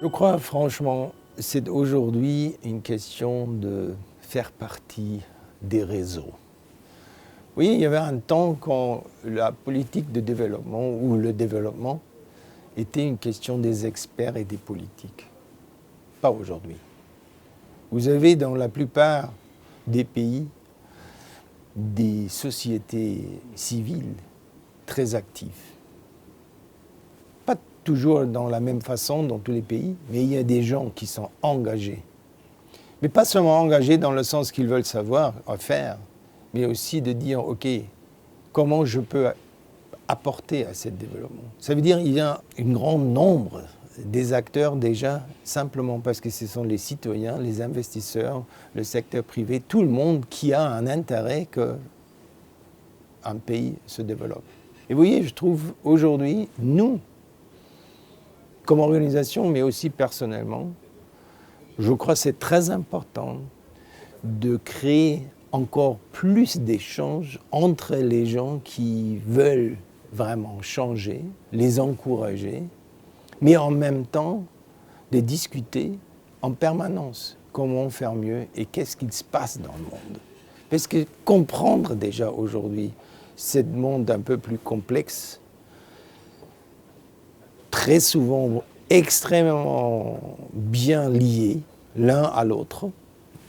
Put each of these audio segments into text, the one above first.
Je crois franchement, c'est aujourd'hui une question de faire partie des réseaux. Oui, il y avait un temps quand la politique de développement ou le développement était une question des experts et des politiques. Pas aujourd'hui. Vous avez dans la plupart des pays des sociétés civiles très actives. Pas toujours dans la même façon dans tous les pays, mais il y a des gens qui sont engagés. Mais pas seulement engagés dans le sens qu'ils veulent savoir faire, mais aussi de dire, OK, comment je peux apporter à ce développement. Ça veut dire qu'il y a un grand nombre des acteurs déjà, simplement parce que ce sont les citoyens, les investisseurs, le secteur privé, tout le monde qui a un intérêt qu'un pays se développe. Et vous voyez, je trouve aujourd'hui, nous, comme organisation, mais aussi personnellement, je crois que c'est très important de créer encore plus d'échanges entre les gens qui veulent vraiment changer, les encourager, mais en même temps de discuter en permanence comment faire mieux et qu'est-ce qu'il se passe dans le monde. Parce que comprendre déjà aujourd'hui ce monde un peu plus complexe, très souvent extrêmement bien liés l'un à l'autre.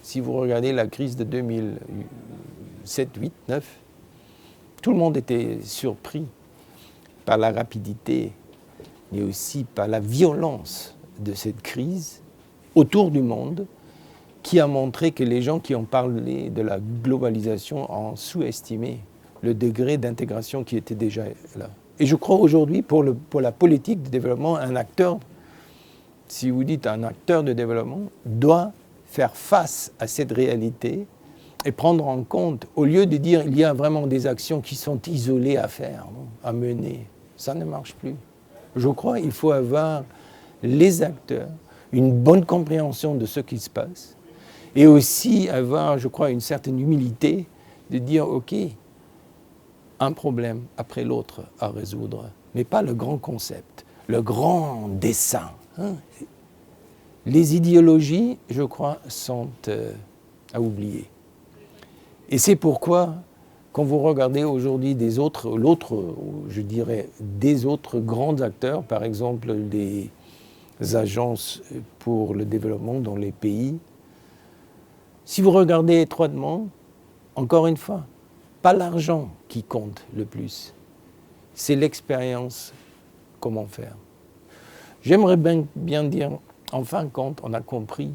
Si vous regardez la crise de 2007, 8, 9, tout le monde était surpris par la rapidité, mais aussi par la violence de cette crise autour du monde, qui a montré que les gens qui ont parlé de la globalisation ont sous-estimé le degré d'intégration qui était déjà là. Et je crois aujourd'hui, pour la politique de développement, un acteur, si vous dites un acteur de développement, doit faire face à cette réalité et prendre en compte, au lieu de dire il y a vraiment des actions qui sont isolées à faire, à mener, ça ne marche plus. Je crois qu'il faut avoir les acteurs, une bonne compréhension de ce qui se passe et aussi avoir, je crois, une certaine humilité de dire ok, un problème après l'autre à résoudre, mais pas le grand concept, le grand dessin. Les idéologies, je crois, sont à oublier. Et c'est pourquoi, quand vous regardez aujourd'hui des autres grands acteurs, par exemple les agences pour le développement dans les pays, si vous regardez étroitement, encore une fois, pas l'argent qui compte le plus, c'est l'expérience, comment faire. J'aimerais bien dire, en fin de compte, on a compris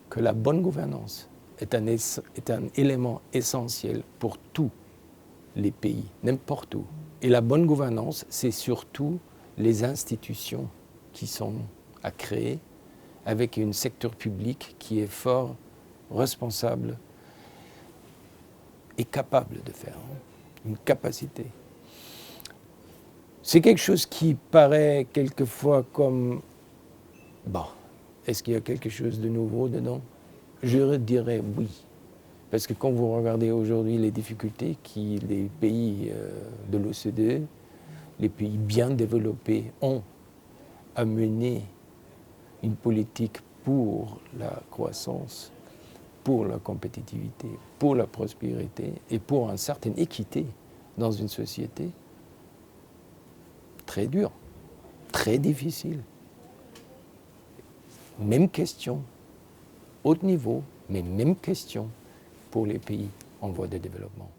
que la bonne gouvernance est un élément essentiel pour tous les pays, n'importe où. Et la bonne gouvernance, c'est surtout les institutions qui sont à créer avec un secteur public qui est fort, responsable et capable de faire, une capacité. C'est quelque chose qui paraît quelquefois comme, est-ce qu'il y a quelque chose de nouveau dedans? Je dirais oui. Parce que quand vous regardez aujourd'hui les difficultés que les pays de l'OCDE, les pays bien développés ont à mener une politique pour la croissance, pour la compétitivité, pour la prospérité et pour une certaine équité dans une société, très dur, très difficile. Même question, haut niveau, mais même question pour les pays en voie de développement.